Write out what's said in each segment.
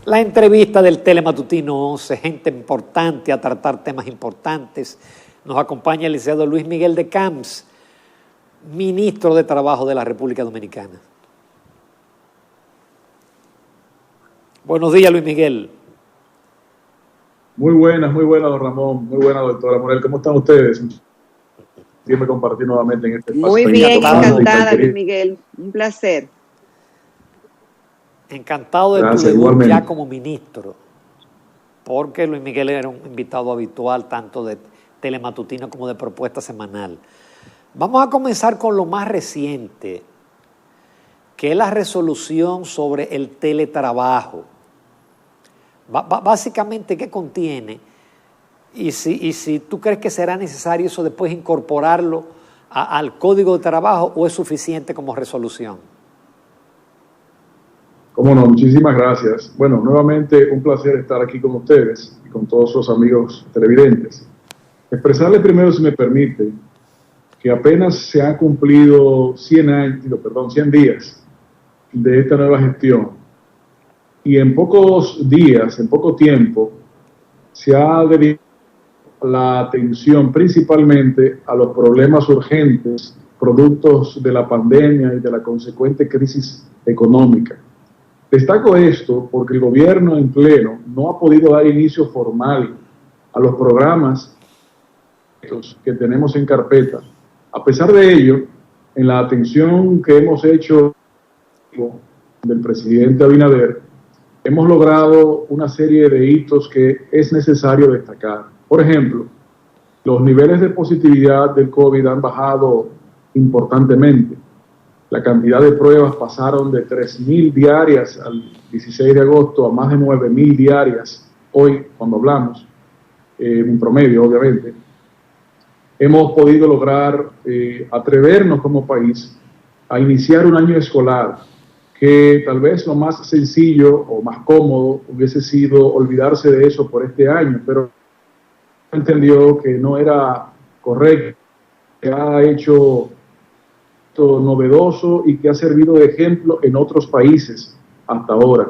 La entrevista del Telematutino 11, gente importante a tratar temas importantes. Nos acompaña el licenciado Luis Miguel de Camps, ministro de Trabajo de la República Dominicana. Buenos días, Luis Miguel. Muy buenas, don Ramón. Muy buenas, doctora Morel. ¿Cómo están ustedes? Siempre compartir nuevamente en este espacio. Muy bien, encantada, Luis Miguel. Un placer. Encantado de tu debut ya como ministro, porque Luis Miguel era un invitado habitual tanto de Telematutino como de Propuesta Semanal. Vamos a comenzar con lo más reciente, que es la resolución sobre el teletrabajo. Básicamente, ¿qué contiene? Y si tú crees que será necesario eso después incorporarlo al Código de Trabajo, ¿o es suficiente como resolución? Cómo no, muchísimas gracias. Bueno, nuevamente un placer estar aquí con ustedes y con todos los amigos televidentes. Expresarles primero, si me permite, que apenas se han cumplido 100 días de esta nueva gestión, y en pocos días, en poco tiempo, se ha dedicado la atención principalmente a los problemas urgentes, productos de la pandemia y de la consecuente crisis económica. Destaco esto porque el gobierno en pleno no ha podido dar inicio formal a los programas que tenemos en carpeta. A pesar de ello, en la atención que hemos hecho del presidente Abinader, hemos logrado una serie de hitos que es necesario destacar. Por ejemplo, los niveles de positividad del COVID han bajado importantemente. La cantidad de pruebas pasaron de 3.000 diarias al 16 de agosto a más de 9.000 diarias hoy, cuando hablamos, en promedio, obviamente. Hemos podido lograr atrevernos como país a iniciar un año escolar que tal vez lo más sencillo o más cómodo hubiese sido olvidarse de eso por este año, pero entendió que no era correcto, que ha hecho novedoso y que ha servido de ejemplo en otros países hasta ahora.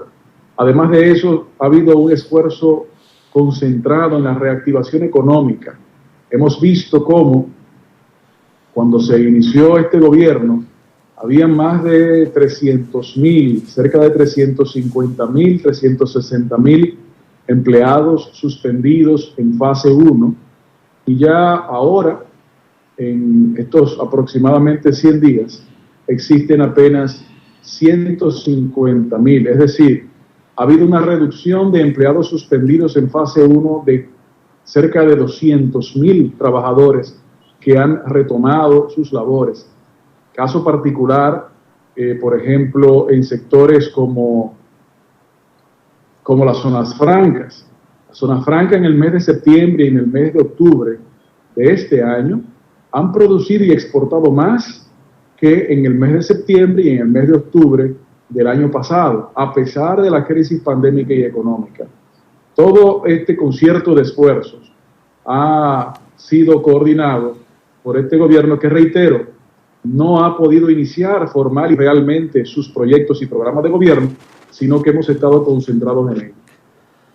Además de eso, ha habido un esfuerzo concentrado en la reactivación económica. Hemos visto cómo, cuando se inició este gobierno, había más de 300.000, cerca de 350.000, 360.000 empleados suspendidos en fase 1, y ya ahora, en estos aproximadamente 100 días, existen apenas 150.000, es decir, ha habido una reducción de empleados suspendidos en fase 1 de cerca de 200.000 trabajadores que han retomado sus labores. Caso particular, por ejemplo, en sectores como las zonas francas. Las zonas francas en el mes de septiembre y en el mes de octubre de este año han producido y exportado más que en el mes de septiembre y en el mes de octubre del año pasado, a pesar de la crisis pandémica y económica. Todo este concierto de esfuerzos ha sido coordinado por este gobierno que, reitero, no ha podido iniciar formal y realmente sus proyectos y programas de gobierno, sino que hemos estado concentrados en ello.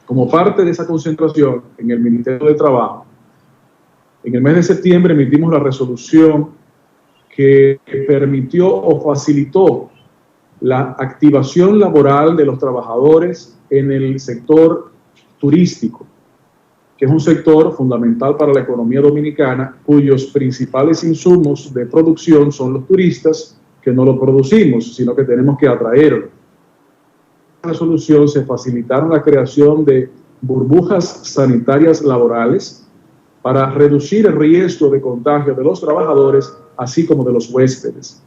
Como parte de esa concentración en el Ministerio de Trabajo, en el mes de septiembre emitimos la resolución que permitió o facilitó la activación laboral de los trabajadores en el sector turístico, que es un sector fundamental para la economía dominicana, cuyos principales insumos de producción son los turistas, que no lo producimos, sino que tenemos que atraerlo. En la resolución se facilitaron la creación de burbujas sanitarias laborales para reducir el riesgo de contagio de los trabajadores, así como de los huéspedes.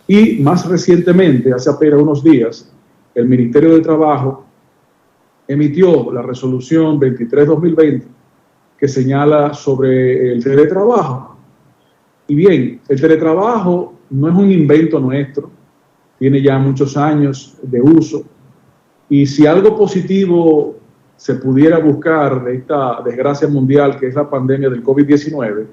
Y más recientemente, hace apenas unos días, el Ministerio de Trabajo emitió la resolución 23-2020 que señala sobre el teletrabajo. Y bien, el teletrabajo no es un invento nuestro, tiene ya muchos años de uso, y si algo positivo se pudiera buscar de esta desgracia mundial que es la pandemia del COVID-19,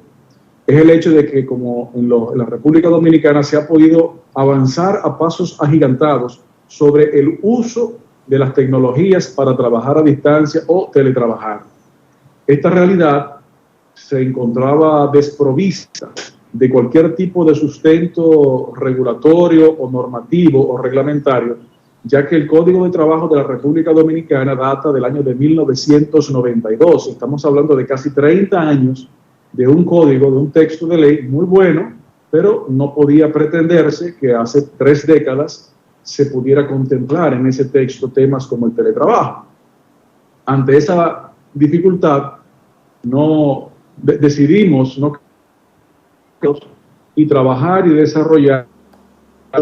es el hecho de que, como en la República Dominicana se ha podido avanzar a pasos agigantados sobre el uso de las tecnologías para trabajar a distancia o teletrabajar. Esta realidad se encontraba desprovista de cualquier tipo de sustento regulatorio o normativo o reglamentario, ya que el Código de Trabajo de la República Dominicana data del año de 1992. Estamos hablando de casi 30 años de un código, de un texto de ley muy bueno, pero no podía pretenderse que hace 3 décadas se pudiera contemplar en ese texto temas como el teletrabajo. Ante esa dificultad, decidimos y trabajar y desarrollar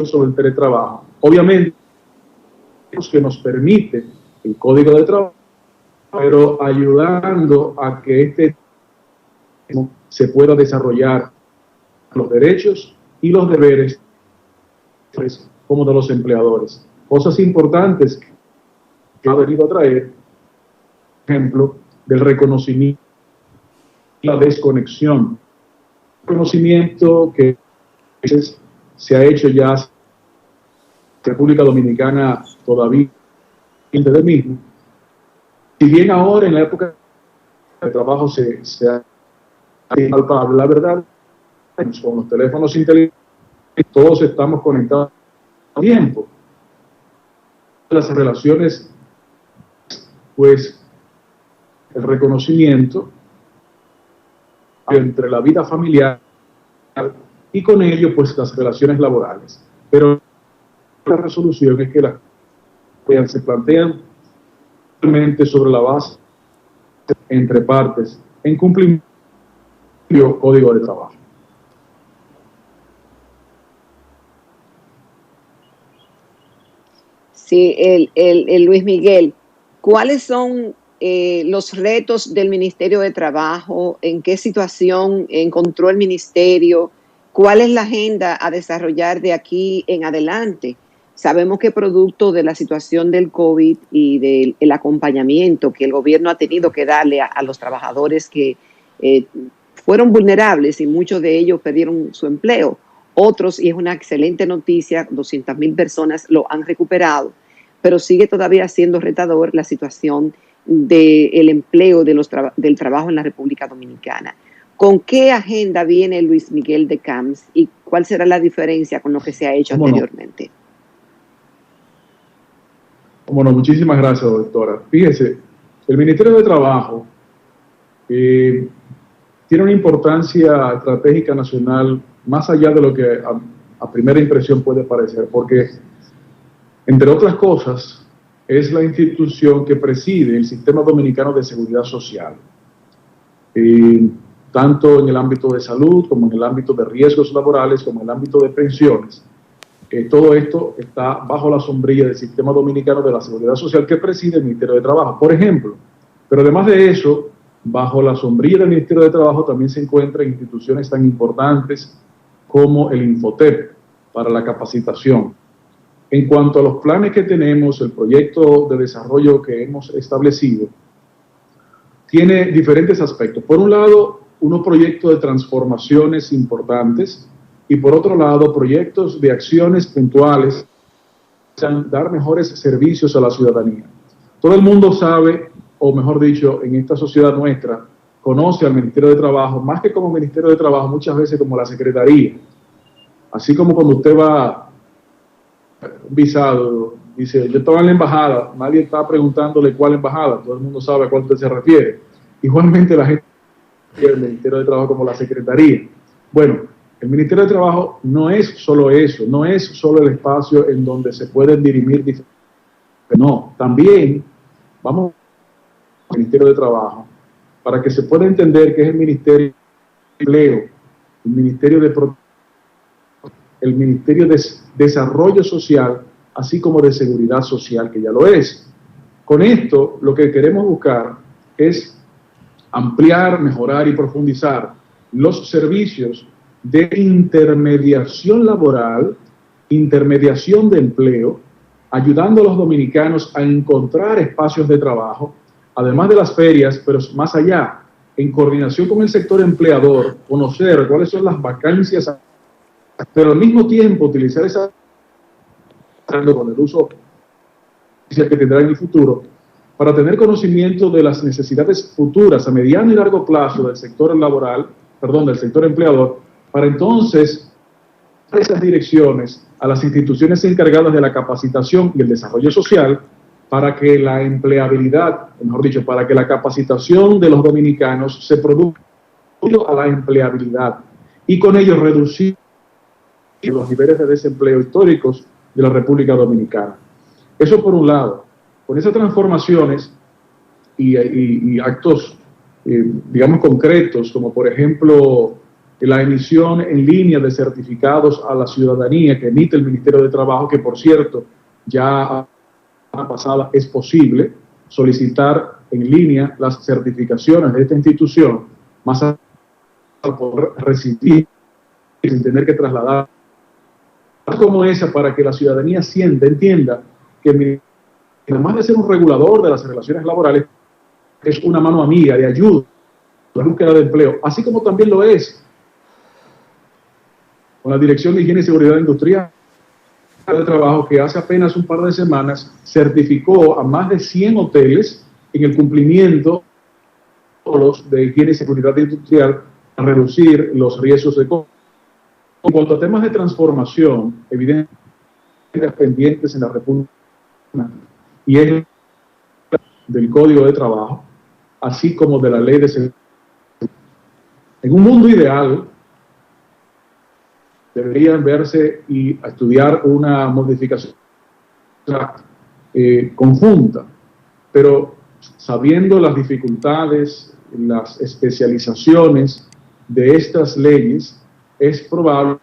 sobre el teletrabajo. Obviamente, que nos permite el Código de Trabajo, pero ayudando a que este se pueda desarrollar los derechos y los deberes como de los empleadores. Cosas importantes que ha venido a traer, por ejemplo, del reconocimiento y la desconexión. Reconocimiento que se ha hecho ya en República Dominicana todavía del mismo. Si bien ahora en la época de trabajo se ha palpable, la verdad, con los teléfonos inteligentes todos estamos conectados a tiempo. Las relaciones, pues, el reconocimiento entre la vida familiar y con ello, pues, las relaciones laborales. Pero la resolución es que se plantean realmente sobre la base entre partes en cumplimiento del Código de Trabajo. Sí, Luis Miguel, ¿cuáles son los retos del Ministerio de Trabajo? ¿En qué situación encontró el Ministerio? ¿Cuál es la agenda a desarrollar de aquí en adelante? Sabemos que producto de la situación del COVID y del acompañamiento que el gobierno ha tenido que darle a los trabajadores que fueron vulnerables y muchos de ellos perdieron su empleo. Otros, y es una excelente noticia, 200,000 personas lo han recuperado, pero sigue todavía siendo retador la situación del empleo del trabajo en la República Dominicana. ¿Con qué agenda viene Luis Miguel de Camps y cuál será la diferencia con lo que se ha hecho anteriormente? Bueno, muchísimas gracias, doctora. Fíjese, el Ministerio de Trabajo tiene una importancia estratégica nacional más allá de lo que a primera impresión puede parecer, porque, entre otras cosas, es la institución que preside el Sistema Dominicano de Seguridad Social, tanto en el ámbito de salud, como en el ámbito de riesgos laborales, como en el ámbito de pensiones. Todo esto está bajo la sombrilla del Sistema Dominicano de la Seguridad Social que preside el Ministerio de Trabajo, por ejemplo. Pero además de eso, bajo la sombrilla del Ministerio de Trabajo también se encuentran instituciones tan importantes como el Infotep para la capacitación. En cuanto a los planes que tenemos, el proyecto de desarrollo que hemos establecido tiene diferentes aspectos. Por un lado, unos proyectos de transformaciones importantes y por otro lado, proyectos de acciones puntuales para dar mejores servicios a la ciudadanía. Todo el mundo sabe, o mejor dicho, en esta sociedad nuestra, conoce al Ministerio de Trabajo, más que como Ministerio de Trabajo, muchas veces como la Secretaría. Así como cuando usted va a un visado, dice, yo estaba en la embajada, nadie está preguntándole cuál embajada, todo el mundo sabe a cuál usted se refiere. Igualmente la gente del Ministerio de Trabajo como la Secretaría. Bueno, el Ministerio de Trabajo no es solo eso, no es solo el espacio en donde se pueden dirimir diferentes. No, también vamos al Ministerio de Trabajo para que se pueda entender que es el Ministerio de Empleo, el Ministerio de Desarrollo Social, así como de Seguridad Social, que ya lo es. Con esto, lo que queremos buscar es ampliar, mejorar y profundizar los servicios de intermediación laboral, intermediación de empleo, ayudando a los dominicanos a encontrar espacios de trabajo, además de las ferias, pero más allá, en coordinación con el sector empleador, conocer cuáles son las vacancias, pero al mismo tiempo utilizar esa con el uso que tendrá en el futuro, para tener conocimiento de las necesidades futuras a mediano y largo plazo del sector laboral, del sector empleador, para entonces esas direcciones a las instituciones encargadas de la capacitación y el desarrollo social, para que la empleabilidad, mejor dicho, para que la capacitación de los dominicanos se produzca a la empleabilidad y con ello reducir los niveles de desempleo históricos de la República Dominicana. Eso por un lado. Con esas transformaciones y actos, digamos, concretos, como por ejemplo la emisión en línea de certificados a la ciudadanía que emite el Ministerio de Trabajo, que por cierto ya pasada es posible solicitar en línea las certificaciones de esta institución, más allá de poder recibir sin tener que trasladar como esa, para que la ciudadanía entienda que además de ser un regulador de las relaciones laborales, es una mano amiga de ayuda a la búsqueda de empleo, así como también lo es con la Dirección de Higiene y Seguridad Industrial de Trabajo, que hace apenas un par de semanas certificó a más de 100 hoteles en el cumplimiento de higiene y seguridad industrial para reducir los riesgos de COVID. En cuanto a temas de transformación, evidentemente pendientes en la República y es del Código de Trabajo, así como de la Ley de Seguridad. En un mundo ideal, deberían verse y estudiar una modificación conjunta, pero sabiendo las dificultades, las especializaciones de estas leyes, es probable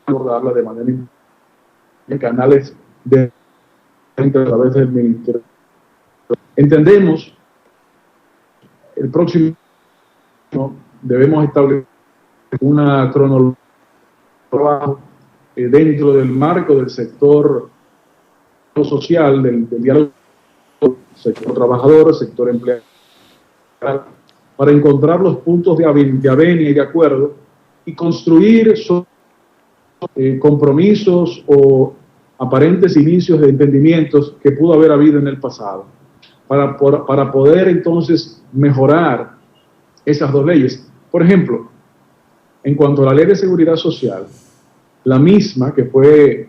abordarla de manera en canales de a través del Ministerio. Entendemos el próximo debemos establecer una cronología dentro del marco del sector social, del diálogo, sector trabajador, sector empleado, para encontrar los puntos de avenia y de acuerdo y construir compromisos o aparentes inicios de entendimientos que pudo haber habido en el pasado, para poder entonces mejorar esas dos leyes. Por ejemplo, en cuanto a la Ley de Seguridad Social, la misma que fue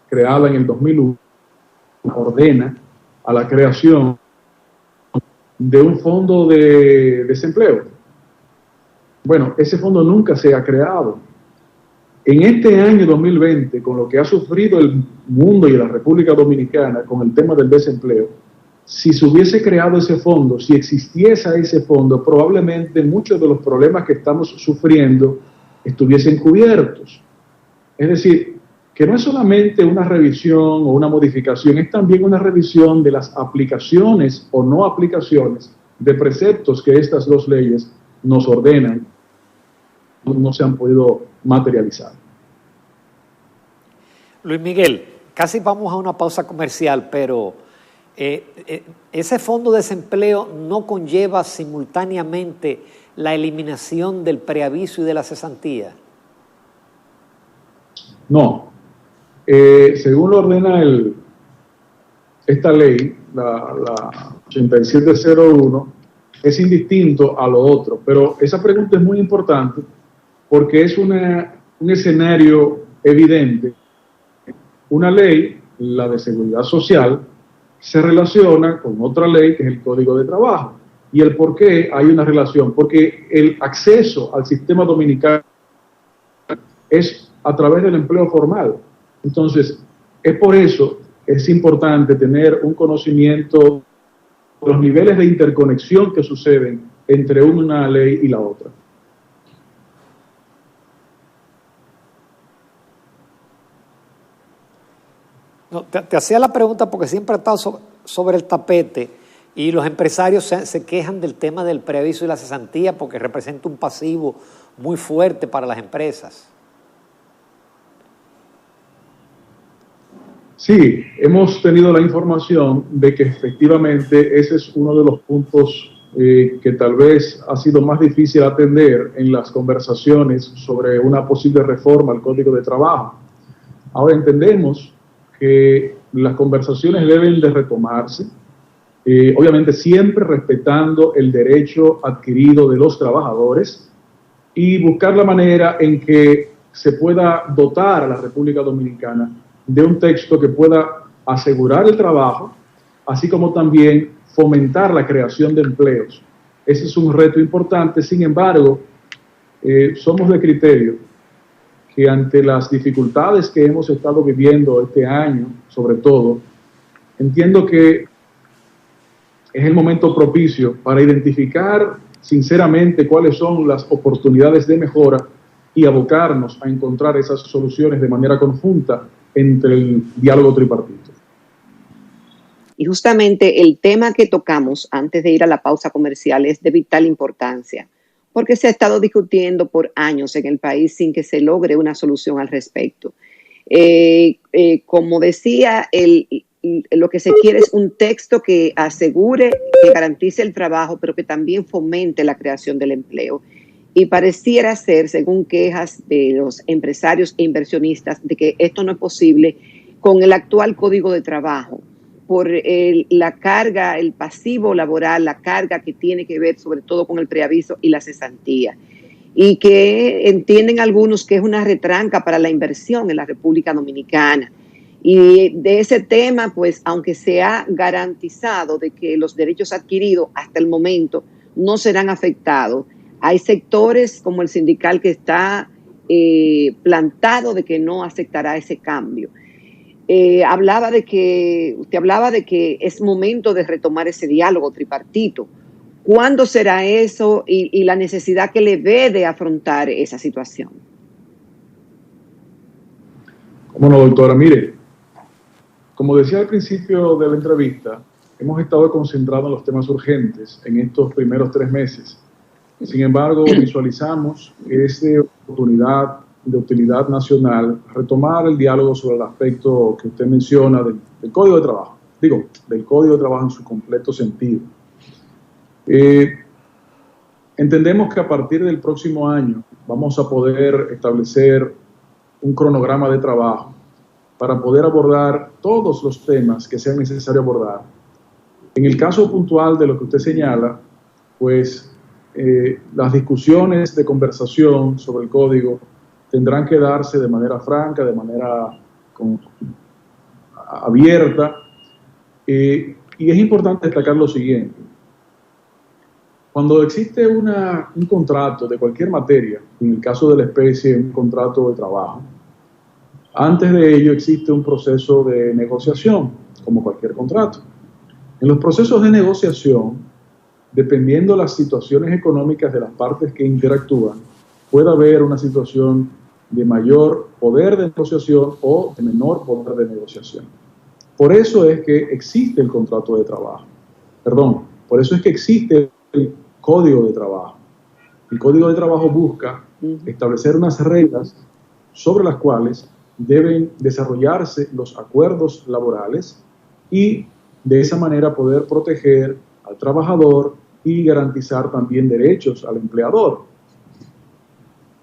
creada en el 2001 ordena a la creación de un fondo de desempleo. Bueno, ese fondo nunca se ha creado. En este año 2020, con lo que ha sufrido el mundo y la República Dominicana con el tema del desempleo, si se hubiese creado ese fondo, si existiese ese fondo, probablemente muchos de los problemas que estamos sufriendo estuviesen cubiertos. Es decir, que no es solamente una revisión o una modificación, es también una revisión de las aplicaciones o no aplicaciones de preceptos que estas dos leyes nos ordenan, no se han podido materializar. Luis Miguel, casi vamos a una pausa comercial, pero ese fondo de desempleo no conlleva simultáneamente la eliminación del preaviso y de la cesantía. No. Según lo ordena esta ley, la 8701, es indistinto a lo otro. Pero esa pregunta es muy importante porque es un escenario evidente. Una ley, la de seguridad social, se relaciona con otra ley que es el Código de Trabajo. ¿Y el por qué hay una relación? Porque el acceso al sistema dominicano es a través del empleo formal. Entonces, es por eso que es importante tener un conocimiento de los niveles de interconexión que suceden entre una ley y la otra. No, te hacía la pregunta porque siempre ha estado sobre el tapete y los empresarios se quejan del tema del preaviso y la cesantía porque representa un pasivo muy fuerte para las empresas. Sí, hemos tenido la información de que efectivamente ese es uno de los puntos que tal vez ha sido más difícil atender en las conversaciones sobre una posible reforma al Código de Trabajo. Ahora entendemos que las conversaciones deben de retomarse, obviamente siempre respetando el derecho adquirido de los trabajadores y buscar la manera en que se pueda dotar a la República Dominicana de un texto que pueda asegurar el trabajo, así como también fomentar la creación de empleos. Ese es un reto importante. Sin embargo, somos de criterio que ante las dificultades que hemos estado viviendo este año, sobre todo, entiendo que es el momento propicio para identificar sinceramente cuáles son las oportunidades de mejora y abocarnos a encontrar esas soluciones de manera conjunta entre el diálogo tripartito. Y justamente el tema que tocamos antes de ir a la pausa comercial es de vital importancia, porque se ha estado discutiendo por años en el país sin que se logre una solución al respecto. Como decía, lo que se quiere es un texto que asegure, que garantice el trabajo, pero que también fomente la creación del empleo. Y pareciera ser, según quejas de los empresarios e inversionistas, de que esto no es posible con el actual Código de Trabajo, por la carga, el pasivo laboral, la carga que tiene que ver sobre todo con el preaviso y la cesantía. Y que entienden algunos que es una retranca para la inversión en la República Dominicana. Y de ese tema, pues, aunque se ha garantizado de que los derechos adquiridos hasta el momento no serán afectados, hay sectores como el sindical que está plantado de que no aceptará ese cambio. Usted hablaba de que es momento de retomar ese diálogo tripartito. ¿Cuándo será eso y la necesidad que le ve de afrontar esa situación? Bueno, doctora, mire, como decía al principio de la entrevista, hemos estado concentrados en los temas urgentes en estos primeros 3 meses. Sin embargo, visualizamos que es de oportunidad, de utilidad nacional, retomar el diálogo sobre el aspecto que usted menciona del Código de Trabajo. Digo, del Código de Trabajo en su completo sentido. Entendemos que a partir del próximo año vamos a poder establecer un cronograma de trabajo para poder abordar todos los temas que sea necesario abordar. En el caso puntual de lo que usted señala, pues las discusiones de conversación sobre el código tendrán que darse de manera franca, de manera abierta, y es importante destacar lo siguiente. Cuando existe un contrato de cualquier materia, en el caso de la especie, un contrato de trabajo, antes de ello existe un proceso de negociación, como cualquier contrato. En los procesos de negociación, dependiendo de las situaciones económicas de las partes que interactúan, puede haber una situación de mayor poder de negociación o de menor poder de negociación. Por eso es que existe el contrato de trabajo. Por eso es que existe el Código de Trabajo. El Código de Trabajo busca establecer unas reglas sobre las cuales deben desarrollarse los acuerdos laborales y de esa manera poder proteger al trabajador y garantizar también derechos al empleador.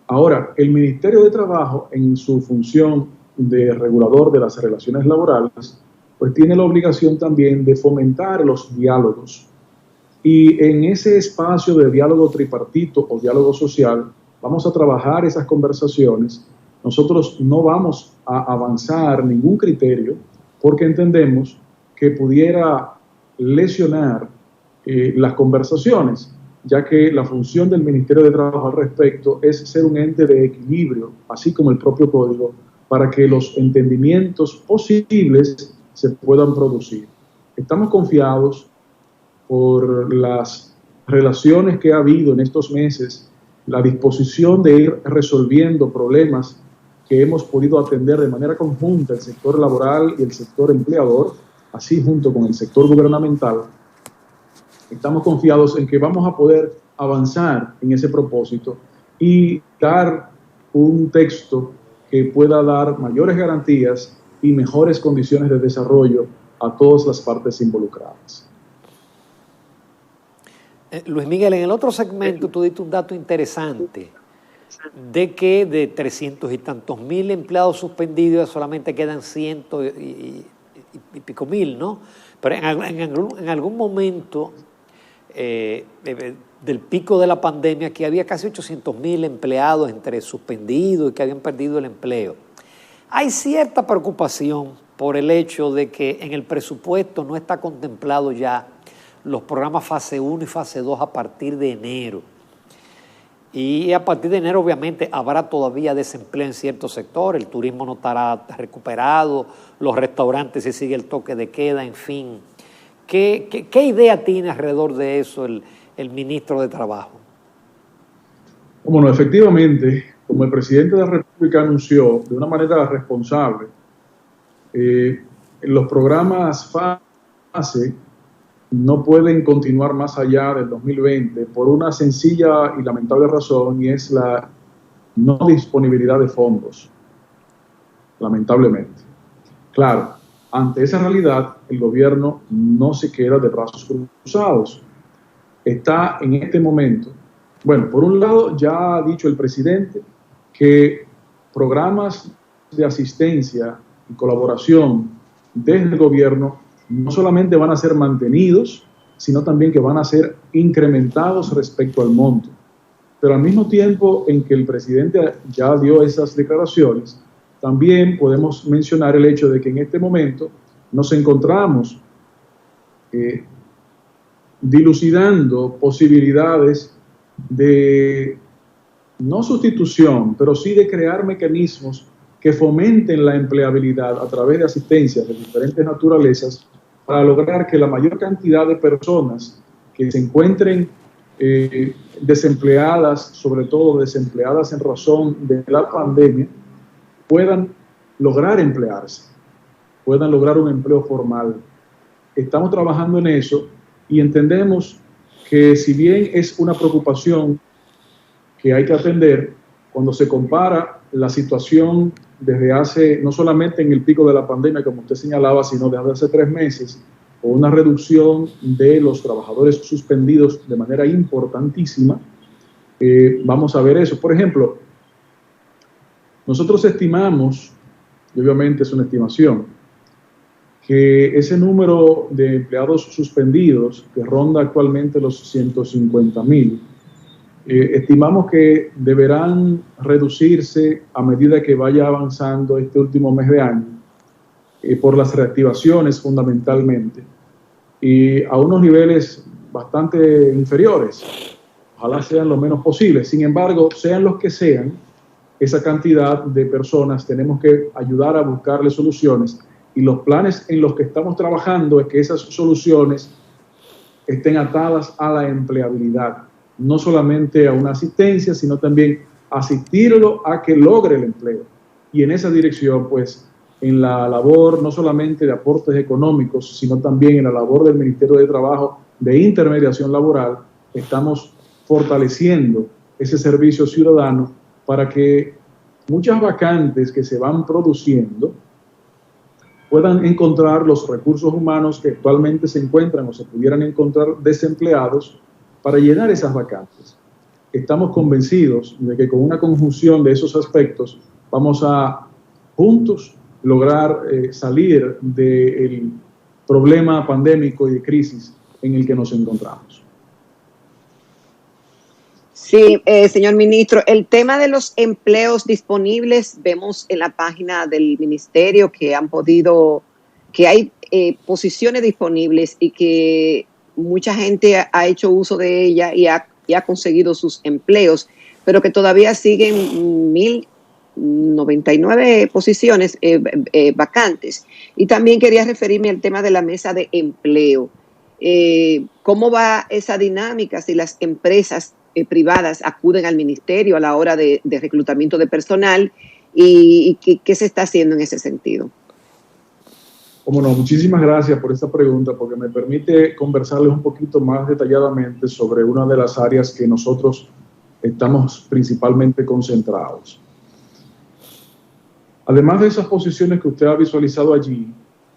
Ahora, el Ministerio de Trabajo, en su función de regulador de las relaciones laborales, pues tiene la obligación también de fomentar los diálogos. Y en ese espacio de diálogo tripartito o diálogo social, vamos a trabajar esas conversaciones. Nosotros no vamos a avanzar ningún criterio porque entendemos que pudiera lesionar las conversaciones, ya que la función del Ministerio de Trabajo al respecto es ser un ente de equilibrio, así como el propio código, para que los entendimientos posibles se puedan producir. Estamos confiados por las relaciones que ha habido en estos meses, la disposición de ir resolviendo problemas que hemos podido atender de manera conjunta el sector laboral y el sector empleador, así junto con el sector gubernamental. Estamos confiados en que vamos a poder avanzar en ese propósito y dar un texto que pueda dar mayores garantías y mejores condiciones de desarrollo a todas las partes involucradas. Luis Miguel, en el otro segmento tú diste un dato interesante de que de 300 y tantos mil empleados suspendidos solamente quedan 100 y pico mil, ¿no? Pero en algún momento del pico de la pandemia, que había casi 800.000 empleados entre suspendidos y que habían perdido el empleo. Hay cierta preocupación por el hecho de que en el presupuesto no está contemplado ya los programas fase 1 y fase 2 a partir de enero. Y a partir de enero, obviamente, habrá todavía desempleo en ciertos sectores, el turismo no estará recuperado, los restaurantes si sigue el toque de queda, en fin. ¿Qué idea tiene alrededor de eso el ministro de Trabajo? Bueno, efectivamente, como el presidente de la República anunció de una manera responsable, los programas fase no pueden continuar más allá del 2020 por una sencilla y lamentable razón, y es la no disponibilidad de fondos, lamentablemente. Claro, ante esa realidad, el gobierno no se queda de brazos cruzados. Está en este momento, bueno, por un lado ya ha dicho el presidente que programas de asistencia y colaboración desde el gobierno no solamente van a ser mantenidos, sino también que van a ser incrementados respecto al monto. Pero al mismo tiempo en que el presidente ya dio esas declaraciones, también podemos mencionar el hecho de que en este momento nos encontramos dilucidando posibilidades de no sustitución, pero sí de crear mecanismos que fomenten la empleabilidad a través de asistencias de diferentes naturalezas para lograr que la mayor cantidad de personas que se encuentren desempleadas, sobre todo desempleadas en razón de la pandemia, puedan lograr emplearse, puedan lograr un empleo formal. Estamos trabajando en eso y entendemos que si bien es una preocupación que hay que atender, cuando se compara la situación desde hace, no solamente en el pico de la pandemia, como usted señalaba, sino desde hace 3 meses, con una reducción de los trabajadores suspendidos de manera importantísima, vamos a ver eso. Por ejemplo, nosotros estimamos, y obviamente es una estimación, que ese número de empleados suspendidos, que ronda actualmente los 150.000, estimamos que deberán reducirse a medida que vaya avanzando este último mes de año, por las reactivaciones fundamentalmente, y a unos niveles bastante inferiores. Ojalá sean lo menos posible. Sin embargo, sean los que sean, esa cantidad de personas tenemos que ayudar a buscarle soluciones, y los planes en los que estamos trabajando es que esas soluciones estén atadas a la empleabilidad, no solamente a una asistencia, sino también asistirlo a que logre el empleo. Y en esa dirección, pues, en la labor no solamente de aportes económicos, sino también en la labor del Ministerio de Trabajo de intermediación laboral, estamos fortaleciendo ese servicio ciudadano para que muchas vacantes que se van produciendo puedan encontrar los recursos humanos que actualmente se encuentran o se pudieran encontrar desempleados para llenar esas vacantes. Estamos convencidos de que con una conjunción de esos aspectos vamos a juntos lograr salir del problema pandémico y de crisis en el que nos encontramos. Sí, señor ministro, el tema de los empleos disponibles, vemos en la página del ministerio que hay posiciones disponibles y que mucha gente ha hecho uso de ella y ha conseguido sus empleos, pero que todavía siguen 1.099 posiciones vacantes. Y también quería referirme al tema de la mesa de empleo. ¿Cómo va esa dinámica si las empresas privadas acuden al ministerio a la hora de reclutamiento de personal y qué se está haciendo en ese sentido? Cómo no, muchísimas gracias por esta pregunta, porque me permite conversarles un poquito más detalladamente sobre una de las áreas que nosotros estamos principalmente concentrados. Además de esas posiciones que usted ha visualizado allí,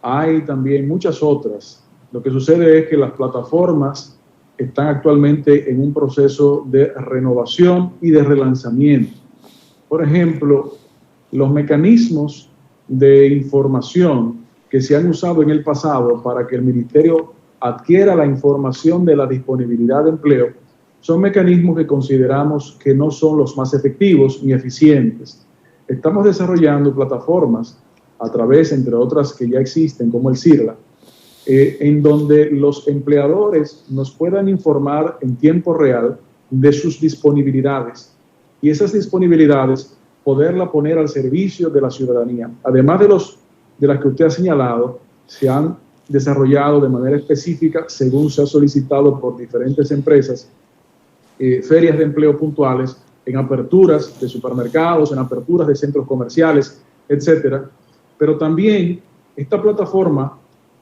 hay también muchas otras. Lo que sucede es que las plataformas están actualmente en un proceso de renovación y de relanzamiento. Por ejemplo, los mecanismos de información que se han usado en el pasado para que el ministerio adquiera la información de la disponibilidad de empleo son mecanismos que consideramos que no son los más efectivos ni eficientes. Estamos desarrollando plataformas a través, entre otras que ya existen, como el CIRLA, en donde los empleadores nos puedan informar en tiempo real de sus disponibilidades y esas disponibilidades poderla poner al servicio de la ciudadanía. Además de las que usted ha señalado, se han desarrollado de manera específica, según se ha solicitado por diferentes empresas, ferias de empleo puntuales en aperturas de supermercados, en aperturas de centros comerciales, etcétera. Pero también esta plataforma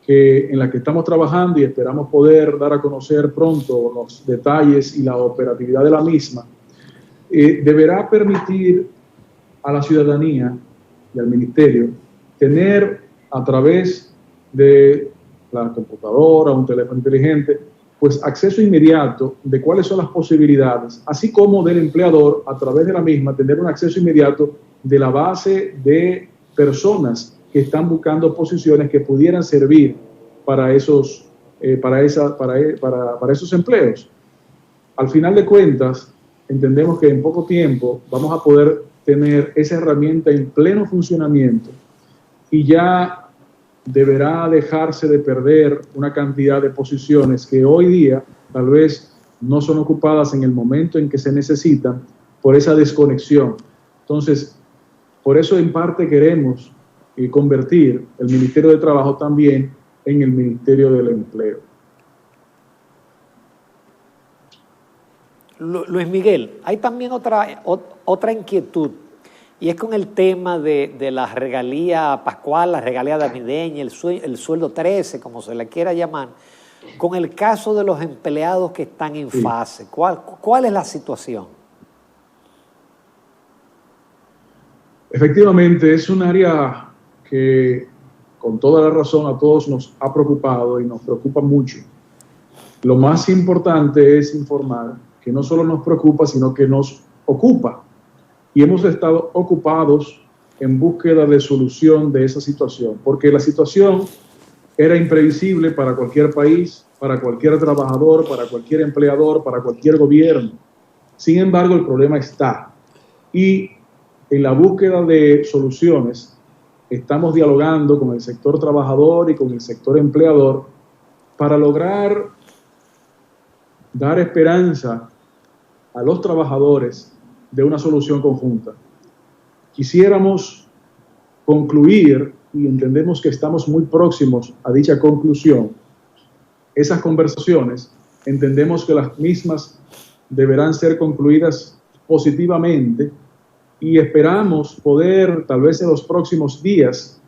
en la que estamos trabajando y esperamos poder dar a conocer pronto los detalles y la operatividad de la misma, deberá permitir a la ciudadanía y al ministerio tener a través de la computadora o un teléfono inteligente, pues acceso inmediato de cuáles son las posibilidades, así como del empleador a través de la misma tener un acceso inmediato de la base de personas que están buscando posiciones que pudieran servir para esos empleos. Al final de cuentas, entendemos que en poco tiempo vamos a poder tener esa herramienta en pleno funcionamiento y ya deberá dejarse de perder una cantidad de posiciones que hoy día tal vez no son ocupadas en el momento en que se necesitan por esa desconexión. Entonces, por eso en parte queremos convertir el Ministerio de Trabajo también en el Ministerio del Empleo. Luis Miguel, hay también otra inquietud, y es con el tema de la regalía pascual, la regalía navideña, el sueldo 13, como se le quiera llamar, con el caso de los empleados que están en fase. ¿Cuál es la situación? Efectivamente, es un área que con toda la razón a todos nos ha preocupado y nos preocupa mucho. Lo más importante es informar que no solo nos preocupa, sino que nos ocupa. Y hemos estado ocupados en búsqueda de solución de esa situación, porque la situación era imprevisible para cualquier país, para cualquier trabajador, para cualquier empleador, para cualquier gobierno. Sin embargo, el problema está. Y en la búsqueda de soluciones, estamos dialogando con el sector trabajador y con el sector empleador para lograr dar esperanza a los trabajadores de una solución conjunta. Quisiéramos concluir, y entendemos que estamos muy próximos a dicha conclusión, esas conversaciones, entendemos que las mismas deberán ser concluidas positivamente y esperamos poder, tal vez en los próximos días,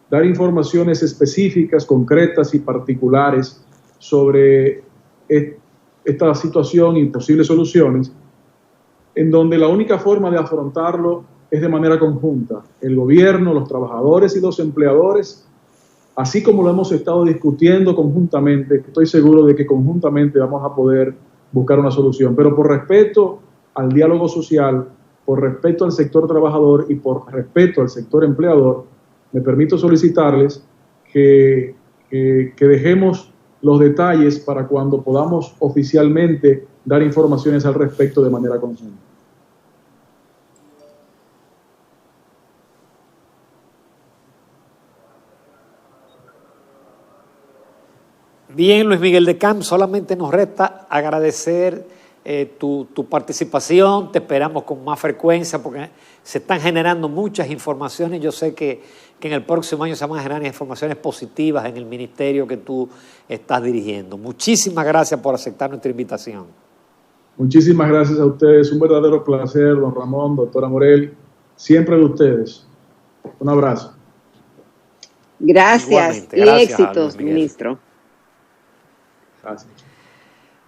dar informaciones específicas, concretas y particulares sobre esta situación y posibles soluciones, en donde la única forma de afrontarlo es de manera conjunta. El gobierno, los trabajadores y los empleadores, así como lo hemos estado discutiendo conjuntamente, estoy seguro de que conjuntamente vamos a poder buscar una solución. Pero por respeto al diálogo social, por respeto al sector trabajador y por respeto al sector empleador, me permito solicitarles que dejemos los detalles para cuando podamos oficialmente dar informaciones al respecto de manera conjunta. Bien, Luis Miguel de Camp, solamente nos resta agradecer tu participación. Te esperamos con más frecuencia porque se están generando muchas informaciones. Yo sé que en el próximo año se van a generar informaciones positivas en el ministerio que tú estás dirigiendo. Muchísimas gracias por aceptar nuestra invitación. Muchísimas gracias a ustedes. Un verdadero placer, don Ramón, doctora Morel. Siempre de ustedes. Un abrazo. Gracias y éxitos, ministro. Gracias.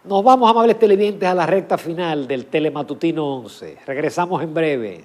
Nos vamos, amables televidentes, a la recta final del Telematutino 11. Regresamos en breve.